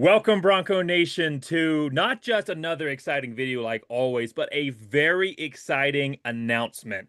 Welcome, Bronco Nation, to not just another exciting video like always, but a very exciting announcement.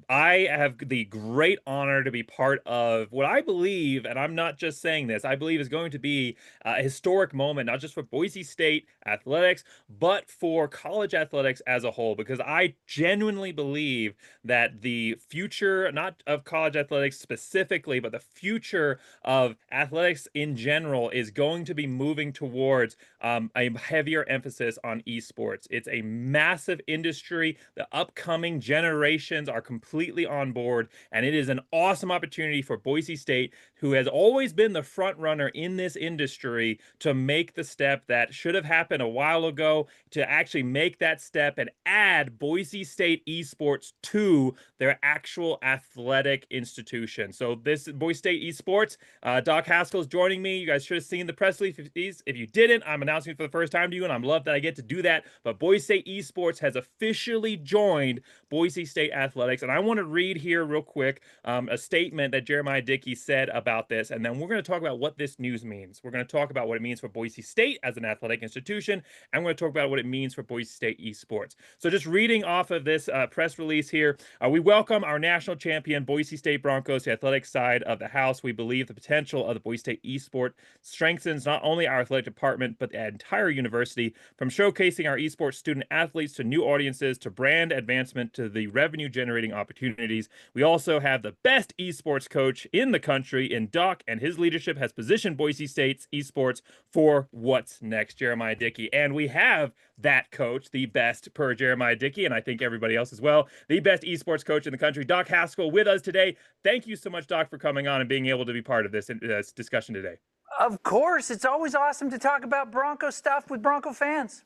I have the great honor to be part of what I believe, and I'm not just saying this, I believe is going to be a historic moment, not just for Boise State athletics, but for college athletics as a whole, because I genuinely believe that the future, not of college athletics specifically, but the future of athletics in general is going to be moving towards a heavier emphasis on esports. It's a massive industry. The upcoming generations are completely on board, and it is an awesome opportunity for Boise State, who has always been the front runner in this industry, to make the step that should have happened a while ago, to actually make that step and add Boise State esports to their actual athletic institution. So this Boise State esports, Doc Haskell is joining me. You guys should have seen the press release. If you didn't, I'm announcing it for the first time to you, and I'm love that I get to do that. But Boise State esports has officially joined Boise State athletics, and I want to read here real quick a statement that Jeremiah Dickey said about this, and then we're going to talk about what this news means. We're going to talk about what it means for Boise State as an athletic institution, and we're going to talk about what it means for Boise State esports. So just reading off of this press release here, we welcome our national champion Boise State Broncos to the athletic side of the house. We believe the potential of the Boise State eSport strengthens not only our athletic department, but the entire university, from showcasing our esports student athletes to new audiences, to brand advancement, to the revenue generating opportunities. We also have the best esports coach in the country in Doc, and his leadership has positioned Boise State's esports for what's next, Jeremiah Dickey. And we have that coach, the best per Jeremiah Dickey, and I think everybody else as well, the best esports coach in the country, Doc Haskell, with us today. Thank you so much, Doc, for coming on and being able to be part of this discussion today. Of course, it's always awesome to talk about Bronco stuff with Bronco fans.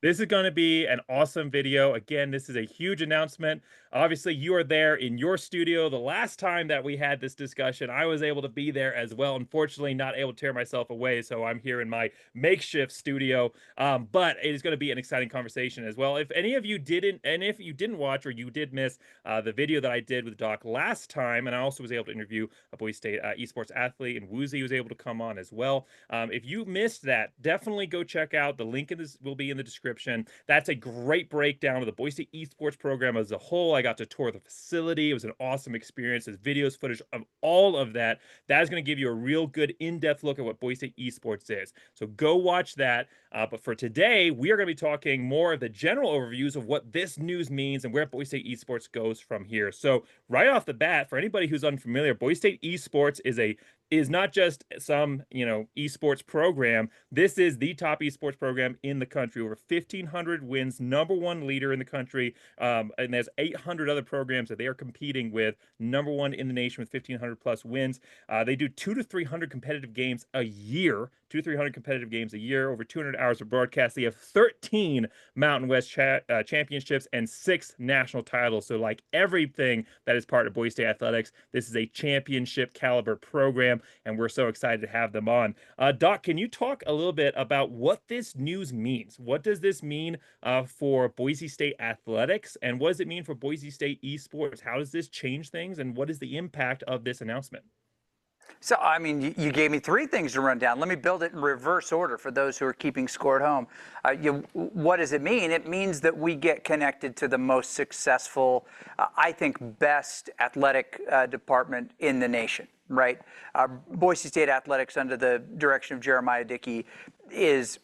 This is going to be an awesome video. Again, this is a huge announcement. Obviously, you are there in your studio. The last time that we had this discussion, I was able to be there as well. Unfortunately, not able to tear myself away, so I'm here in my makeshift studio. But it is going to be an exciting conversation as well. If any of you didn't, and if you didn't watch or you did miss the video that I did with Doc last time, and I also was able to interview a Boise State esports athlete, and Woozy was able to come on as well. If you missed that, definitely go check out. The link in this will be in the description. That's a great breakdown of the Boise State esports program as a whole. I got to tour the facility. It was an awesome experience. There's videos, footage of all of that. That is going to give you a real good in-depth look at what Boise State esports is. So go watch that. But for today, we are going to be talking more of the general overviews of what this news means and where Boise State esports goes from here. So right off the bat, for anybody who's unfamiliar, Boise State esports is not just some, esports program. This is the top esports program in the country. Over 1,500 wins, #1 leader in the country, and there's 800 other programs that they are competing with. #1 in the nation with 1,500 plus wins. They do 200 to 300 competitive games a year. 200 to 300 competitive games a year, over 200 hours of broadcast. They have 13 Mountain West championships and 6 national titles. So like everything that is part of Boise State athletics, this is a championship caliber program, and we're so excited to have them on. Doc, can you talk a little bit about what this news means? What does this mean for Boise State athletics, and what does it mean for Boise State esports? How does this change things, and what is the impact of this announcement? So, I mean, you gave me 3 things to run down. Let me build it in reverse order for those who are keeping score at home. What does it mean? It means that we get connected to the most successful, I think, best athletic department in the nation, right? Boise State athletics, under the direction of Jeremiah Dickey, is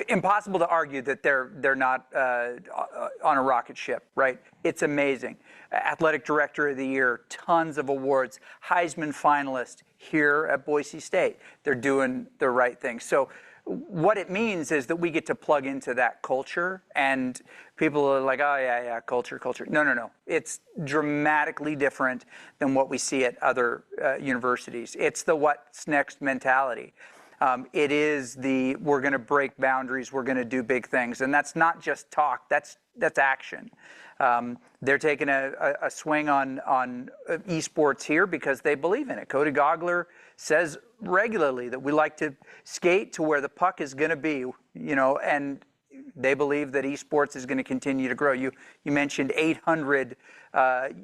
impossible to argue that they're not on a rocket ship, right? It's amazing. Athletic Director of the Year, tons of awards, Heisman finalist here at Boise State. They're doing the right thing. So what it means is that we get to plug into that culture, and people are like, oh, yeah, culture. No. It's dramatically different than what we see at other universities. It's the what's next mentality. It is the we're going to break boundaries, we're going to do big things. And that's not just talk, that's action. They're taking a swing on esports here because they believe in it. Cody Gogler says regularly that we like to skate to where the puck is going to be, and They believe that esports is going to continue to grow. You mentioned 800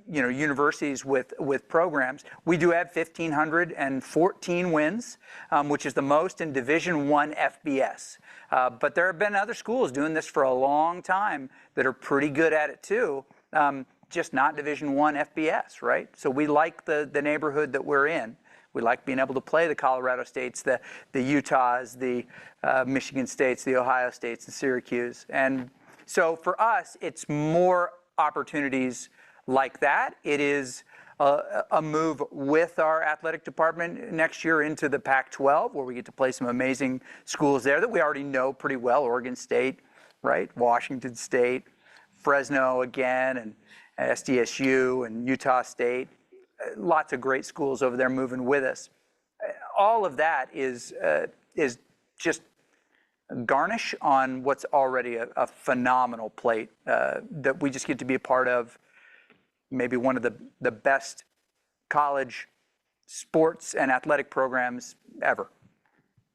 universities with programs. We do have 1,514 wins, which is the most in Division I FBS. But there have been other schools doing this for a long time that are pretty good at it too. Just not Division I FBS, right? So we like the neighborhood that we're in. We like being able to play the Colorado States, the Utahs, the Michigan States, the Ohio States, and Syracuse. And so for us, it's more opportunities like that. It is a move with our athletic department next year into the Pac-12, where we get to play some amazing schools there that we already know pretty well. Oregon State, right? Washington State, Fresno again, and SDSU and Utah State. Lots of great schools over there moving with us. All of that is just garnish on what's already a phenomenal plate that we just get to be a part of. Maybe one of the best college sports and athletic programs ever.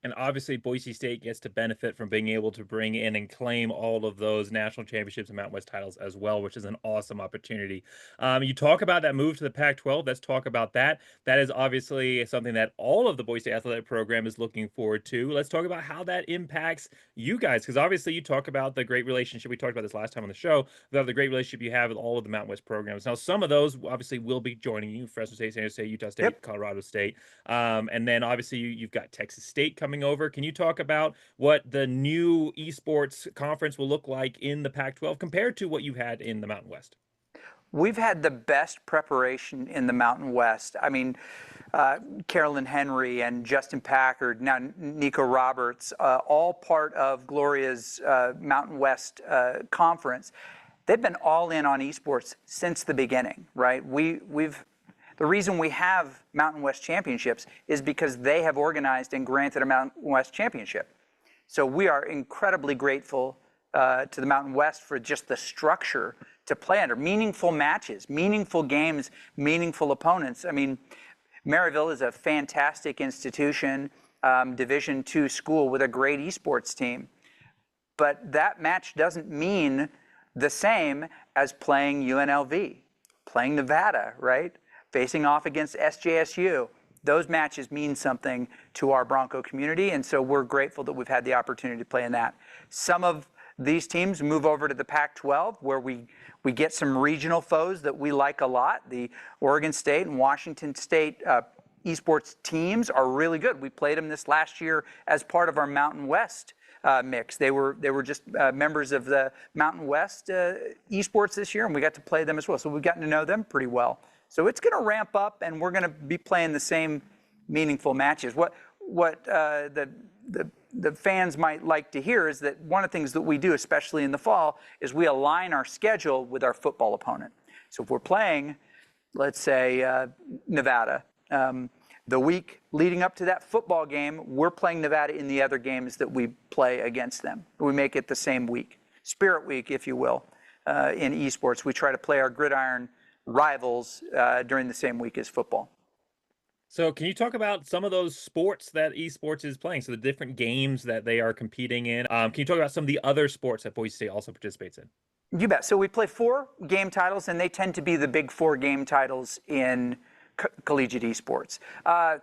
And obviously, Boise State gets to benefit from being able to bring in and claim all of those national championships and Mountain West titles as well, which is an awesome opportunity. You talk about that move to the Pac-12. Let's talk about that. That is obviously something that all of the Boise State athletic program is looking forward to. Let's talk about how that impacts you guys, because obviously you talk about the great relationship. We talked about this last time on the show, about the great relationship you have with all of the Mountain West programs. Now, some of those obviously will be joining you: Fresno State, San Jose State, Utah State, Yep. Colorado State. And then obviously you've got Texas State coming over. Can you talk about what the new esports conference will look like in the Pac-12 compared to what you had in the Mountain West? We've had the best preparation in the Mountain West. I mean, Carolyn Henry and Justin Packard, now Nico Roberts, all part of Gloria's Mountain West conference. They've been all in on esports since the beginning, right? The reason we have Mountain West championships is because they have organized and granted a Mountain West championship. So we are incredibly grateful to the Mountain West for just the structure to play under. Meaningful matches, meaningful games, meaningful opponents. I mean, Maryville is a fantastic institution, Division II school with a great esports team. But that match doesn't mean the same as playing UNLV, playing Nevada, right? Facing off against SJSU. Those matches mean something to our Bronco community, and so we're grateful that we've had the opportunity to play in that. Some of these teams move over to the Pac-12, where we get some regional foes that we like a lot. The Oregon State and Washington State esports teams are really good. We played them this last year as part of our Mountain West mix. They were just members of the Mountain West esports this year, and we got to play them as well. So we've gotten to know them pretty well. So it's going to ramp up, and we're going to be playing the same meaningful matches. What the fans might like to hear is that one of the things that we do, especially in the fall, is we align our schedule with our football opponent. So if we're playing, let's say, Nevada, the week leading up to that football game, we're playing Nevada in the other games that we play against them. We make it the same week. Spirit Week, if you will, in esports. We try to play our gridiron rivals during the same week as football. So can you talk about some of those sports that esports is playing? So the different games that they are competing in. Can you talk about some of the other sports that Boise State also participates in? You bet. So we play 4 game titles, and they tend to be the big 4 game titles in collegiate esports.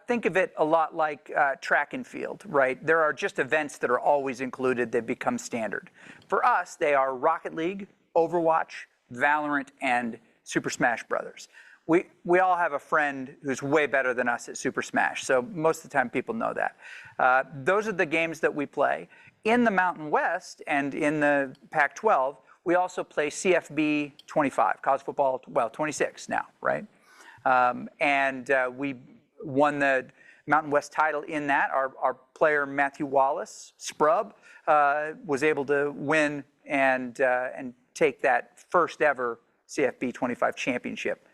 Think of it a lot like track and field, right? There are just events that are always included that become standard. For us, they are Rocket League, Overwatch, Valorant, and Super Smash Brothers. We all have a friend who's way better than us at Super Smash, so most of the time people know that. Those are the games that we play. In the Mountain West and in the Pac-12, we also play CFB 25, college football, 26 now, right? We won the Mountain West title in that. Our player Matthew Wallace, Sprub, was able to win and take that first ever CFB 25 championship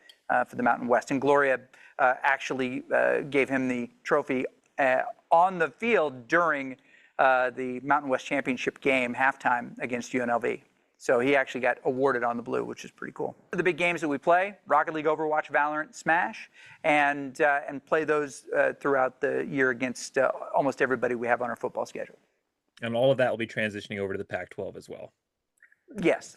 for the Mountain West. And Gloria actually gave him the trophy on the field during the Mountain West championship game halftime against UNLV. So he actually got awarded on the blue, which is pretty cool. The big games that we play: Rocket League, Overwatch, Valorant, Smash, and play those throughout the year against almost everybody we have on our football schedule. And all of that will be transitioning over to the Pac-12 as well. Yes.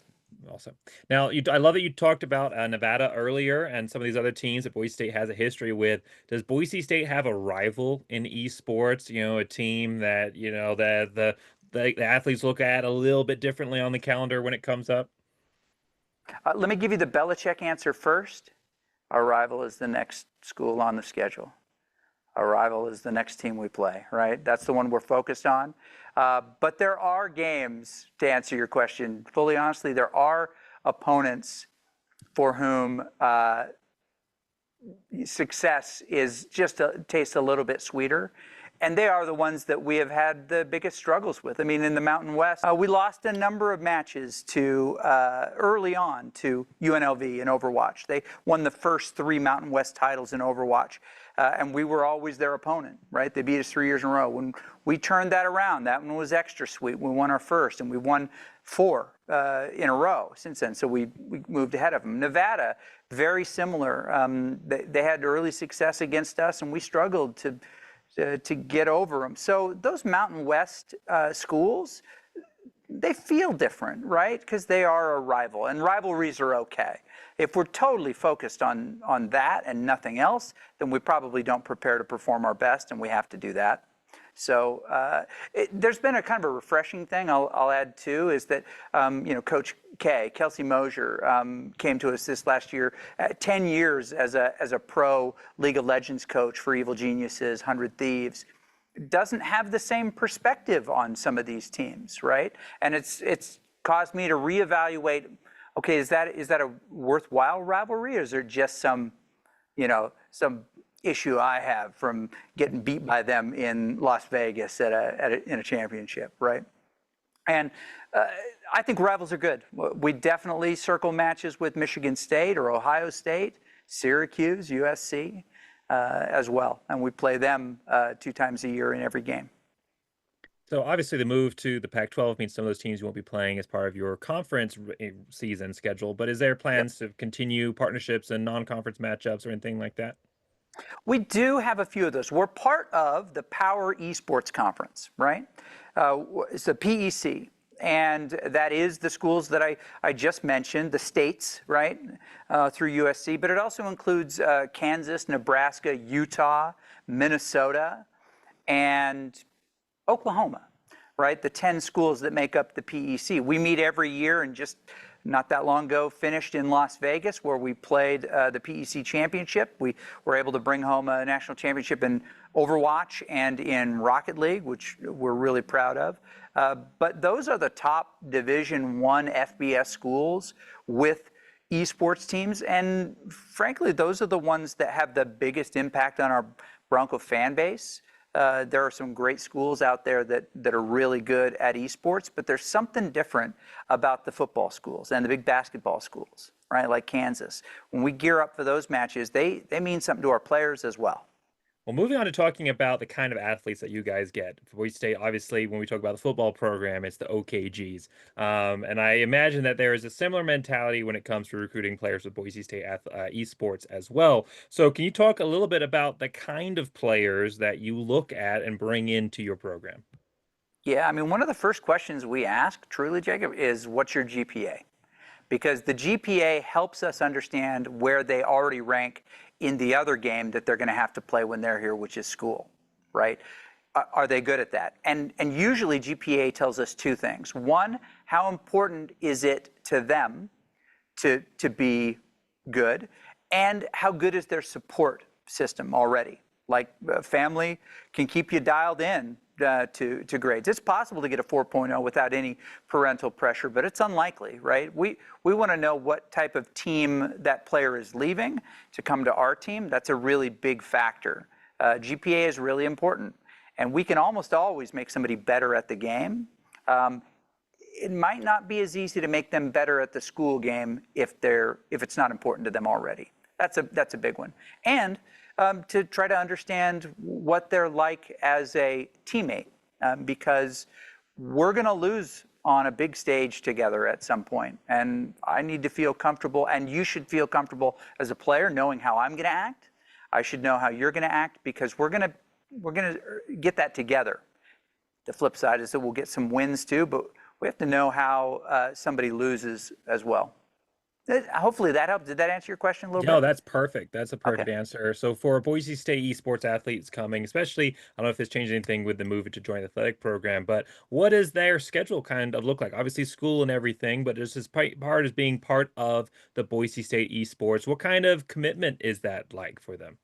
Awesome. Now, I love that you talked about Nevada earlier and some of these other teams that Boise State has a history with. Does Boise State have a rival in esports? You know, a team that that the athletes look at a little bit differently on the calendar when it comes up. Let me give you the Belichick answer first. Our rival is the next school on the schedule. Our rival is the next team we play, right? That's the one we're focused on. But there are games, to answer your question fully honestly, there are opponents for whom success is just tastes a little bit sweeter. And they are the ones that we have had the biggest struggles with. I mean, in the Mountain West, we lost a number of matches to early on to UNLV in Overwatch. They won the first 3 Mountain West titles in Overwatch, and we were always their opponent, right? They beat us 3 years in a row. When we turned that around, that one was extra sweet. We won our first, and we won 4 in a row since then. So we moved ahead of them. Nevada, very similar. They had early success against us, and we struggled to get over them. So those Mountain West schools, they feel different, right? Because they are a rival, and rivalries are okay. If we're totally focused on that and nothing else, then we probably don't prepare to perform our best, and we have to do that. So there's been a kind of a refreshing thing I'll add too, is that Coach K, Kelsey Mosier, came to us this last year, 10 years as a pro League of Legends coach for Evil Geniuses, 100 Thieves. Doesn't have the same perspective on some of these teams, right? And it's caused me to reevaluate. Okay, is that a worthwhile rivalry, or is there just some issue I have from getting beat by them in Las Vegas in a championship, right? And I think rivals are good. We definitely circle matches with Michigan State or Ohio State, Syracuse, USC as well, and we play them 2 times a year in every game. So obviously the move to the Pac-12 means some of those teams you won't be playing as part of your conference season schedule, but is there plans to continue partnerships and non-conference matchups or anything like that? We do have a few of those. We're part of the Power Esports Conference, right? It's the PEC, and that is the schools that I just mentioned, the states, right, through USC, but it also includes Kansas, Nebraska, Utah, Minnesota, and Oklahoma, right? The 10 schools that make up the PEC. We meet every year, and just not that long ago finished in Las Vegas, where we played the PEC championship. We were able to bring home a national championship in Overwatch and in Rocket League, which we're really proud of. But those are the top Division I FBS schools with esports teams, and frankly, those are the ones that have the biggest impact on our Bronco fan base. There are some great schools out there that are really good at esports, but there's something different about the football schools and the big basketball schools, right? Like Kansas. When we gear up for those matches, they mean something to our players as well. Well, moving on to talking about the kind of athletes that you guys get. For Boise State, obviously, when we talk about the football program, it's the OKGs. And I imagine that there is a similar mentality when it comes to recruiting players with Boise State esports as well. So can you talk a little bit about the kind of players that you look at and bring into your program? Yeah, I mean, one of the first questions we ask, truly, Jacob, is what's your GPA? Because the GPA helps us understand where they already rank in the other game that they're going to have to play when they're here, which is school, right? Are they good at that? And usually GPA tells us 2 things. One, how important is it to them to be good? And how good is their support system already? Like family can keep you dialed in to grades. It's possible to get a 4.0 without any parental pressure, but it's unlikely, right? We want to know what type of team that player is leaving to come to our team. That's a really big factor. GPA is really important, and we can almost always make somebody better at the game. It might not be as easy to make them better at the school game if it's not important to them already. That's a big one. And to try to understand what they're like as a teammate, because we're going to lose on a big stage together at some point, and I need to feel comfortable, and you should feel comfortable as a player knowing how I'm going to act. I should know how you're going to act, because we're going to get that together. The flip side is that we'll get some wins too, but we have to know how somebody loses as well. Hopefully that helped. Did that answer your question a little No, bit? that's perfect. That's a Okay. perfect answer. So for Boise State esports athletes coming, especially, I don't know if this changed anything with the move to join the athletic program, but what does their schedule kind of look like? Obviously, school and everything, but just as part as being part of the Boise State esports, what kind of commitment is that like for them?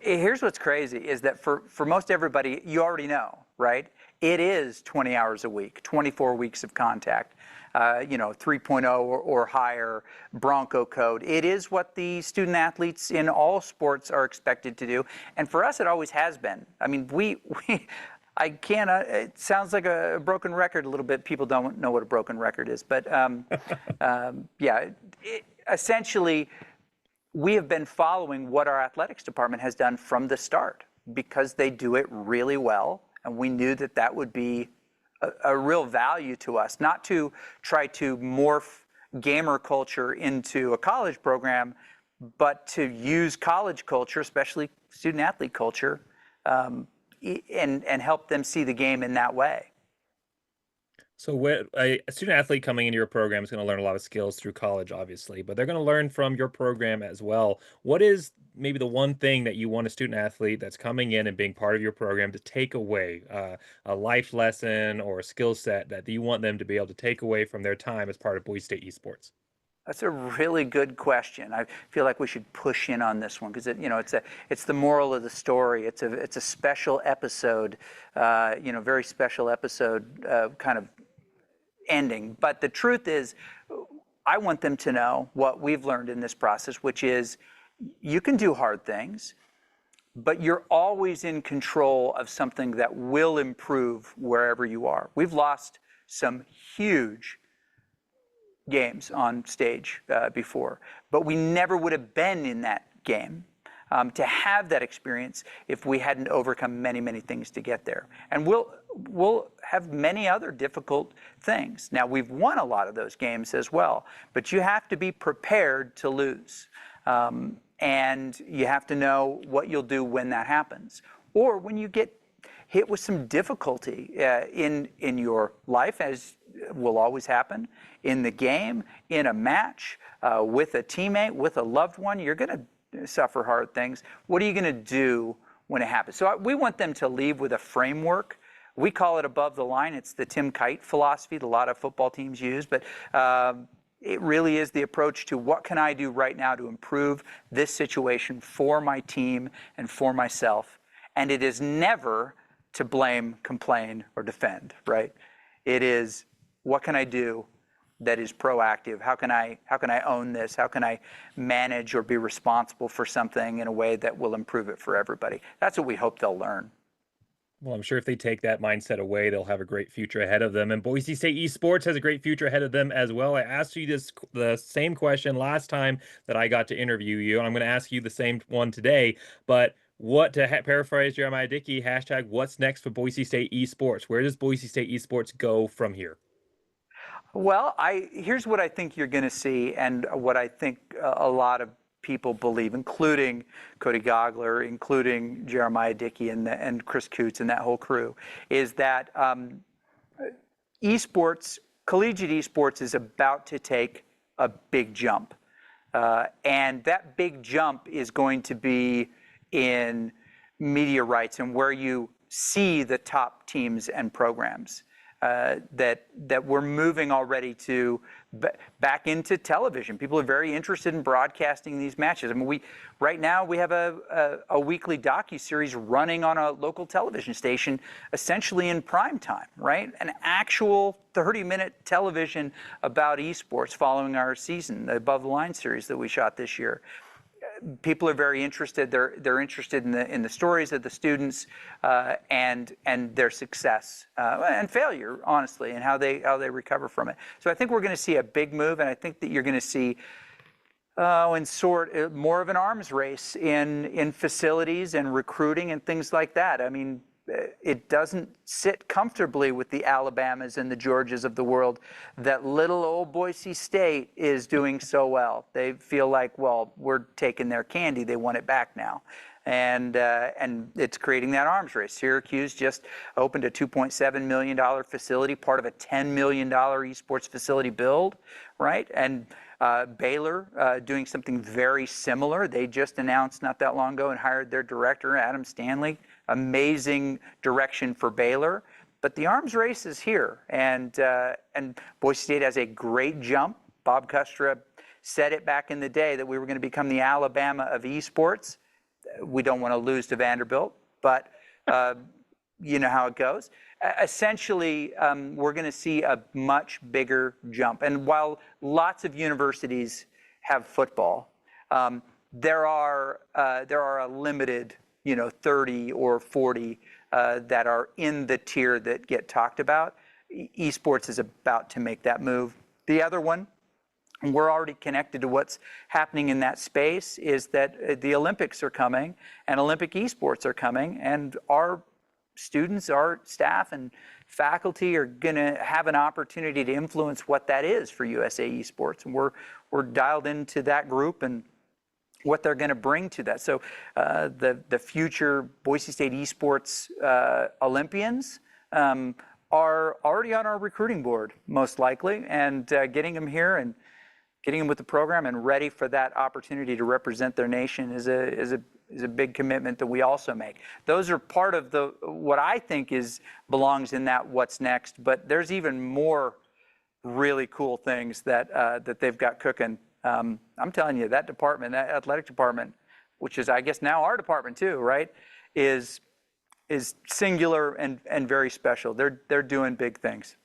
Here's what's crazy is that for most everybody, you already know, right? It is 20 hours a week, 24 weeks of contact, 3.0 or higher Bronco code. It is what the student athletes in all sports are expected to do. And for us, it always has been. I mean, I can't, it sounds like a broken record a little bit. People don't know what a broken record is. But yeah, essentially, we have been following what our athletics department has done from the start because they do it really well. And we knew that that would be a real value to us, not to try to morph gamer culture into a college program, but to use college culture, especially student athlete culture, and help them see the game in that way. So what a student athlete coming into your program is going to learn a lot of skills through college, obviously, but they're going to learn from your program as well. What is maybe the one thing that you want a student athlete that's coming in and being part of your program to take away, a life lesson or a skill set that you want them to be able to take away from their time as part of Boise State esports? That's a really good question. I feel like we should push in on this one because it's the moral of the story. It's a special episode, very special episode kind of ending. But the truth is, I want them to know what we've learned in this process, which is you can do hard things, but you're always in control of something that will improve wherever you are. We've lost some huge games on stage before, but we never would have been in that game to have that experience if we hadn't overcome many, many things to get there. And we'll have many other difficult things. Now, we've won a lot of those games as well, but you have to be prepared to lose. And you have to know what you'll do when that happens. Or when you get hit with some difficulty in your life, as will always happen, in the game, in a match, with a teammate, with a loved one, you're going to suffer hard things. What are you going to do when it happens? So we want them to leave with a framework. We call it above the line. It's the Tim Kite philosophy that a lot of football teams use, but it really is the approach to what can I do right now to improve this situation for my team and for myself. And it is never to blame, complain, or defend, right? It is what can I do that is proactive? How can I own this? How can I manage or be responsible for something in a way that will improve it for everybody? That's what we hope they'll learn. Well, I'm sure if they take that mindset away, they'll have a great future ahead of them. And Boise State Esports has a great future ahead of them as well. I asked you the same question last time that I got to interview you, and I'm going to ask you the same one today. But paraphrase Jeremiah Dickey, hashtag what's next for Boise State Esports? Where does Boise State Esports go from here? Well, here's what I think you're going to see, and what I think a lot of people believe, including Cody Gogler, including Jeremiah Dickey and Chris Coots and that whole crew, is that collegiate esports is about to take a big jump. And that big jump is going to be in media rights and where you see the top teams and programs. That we're moving already to back into television. People are very interested in broadcasting these matches. I mean, right now we have a weekly docuseries running on a local television station, essentially in prime time, right? An actual 30-minute television about esports following our season, the Above the Line series that we shot this year. People are very interested. They're interested in the stories of the students and their success and failure, honestly, and how they recover from it. So I think we're going to see a big move, and I think that you're going to see more of an arms race in facilities and recruiting and things like that. I mean, it doesn't sit comfortably with the Alabamas and the Georgias of the world that little old Boise State is doing so well. They feel like, well, we're taking their candy. They want it back now. and it's creating that arms race. Syracuse just opened a $2.7 million facility, part of a $10 million esports facility build, right? And Baylor doing something very similar. They just announced not that long ago and hired their director, Adam Stanley. Amazing direction for Baylor. But the arms race is here, and Boise State has a great jump. Bob Custra said it back in the day that we were going to become the Alabama of esports. We don't want to lose to Vanderbilt, but you know how it goes. Essentially, we're going to see a much bigger jump. And while lots of universities have football, there are a limited, 30 or 40 that are in the tier that get talked about. Esports is about to make that move. The other one, and we're already connected to what's happening in that space, is that the Olympics are coming and Olympic esports are coming, and our students, our staff and faculty are going to have an opportunity to influence what that is for USA Esports. And we're dialed into that group and what they're going to bring to that. So the future Boise State Esports Olympians are already on our recruiting board, most likely, and getting them here and getting them with the program and ready for that opportunity to represent their nation is a big commitment that we also make. Those are part of what I think belongs in that what's next, but there's even more really cool things that they've got cooking. I'm telling you, that department, that athletic department, which is, I guess, now our department too, right, is singular and very special. They're doing big things.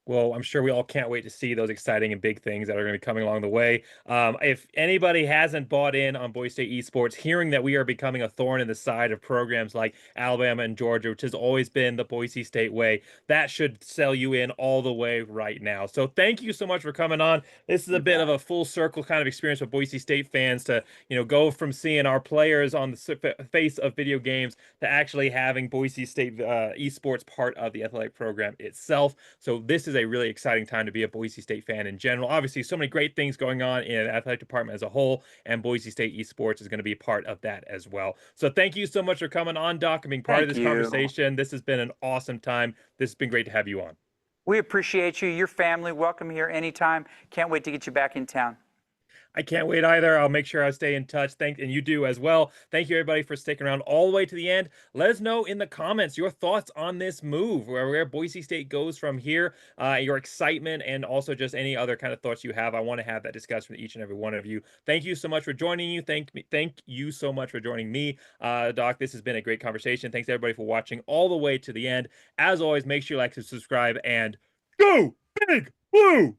Well, I'm sure we all can't wait to see those exciting and big things that are going to be coming along the way. If anybody hasn't bought in on Boise State Esports, hearing that we are becoming a thorn in the side of programs like Alabama and Georgia, which has always been the Boise State way, that should sell you in all the way right now. So thank you so much for coming on. This is a bit of a full circle kind of experience with Boise State fans to, go from seeing our players on the face of video games to actually having Boise State Esports part of the athletic program itself. So this is a really exciting time to be a Boise State fan in general. Obviously, so many great things going on in the athletic department as a whole, and Boise State Esports is going to be part of that as well. So thank you so much for coming on, Doc, and being part of this conversation. This has been an awesome time. This has been great to have you on. We appreciate you. Your family, welcome here anytime. Can't wait to get you back in town. I can't wait either. I'll make sure I stay in touch. And you do as well. Thank you, everybody, for sticking around all the way to the end. Let us know in the comments your thoughts on this move, where Boise State goes from here, your excitement, and also just any other kind of thoughts you have. I want to have that discussion with each and every one of you. Thank you so much for joining you. Thank you so much for joining me, Doc. This has been a great conversation. Thanks, everybody, for watching all the way to the end. As always, make sure you like to subscribe and go big blue.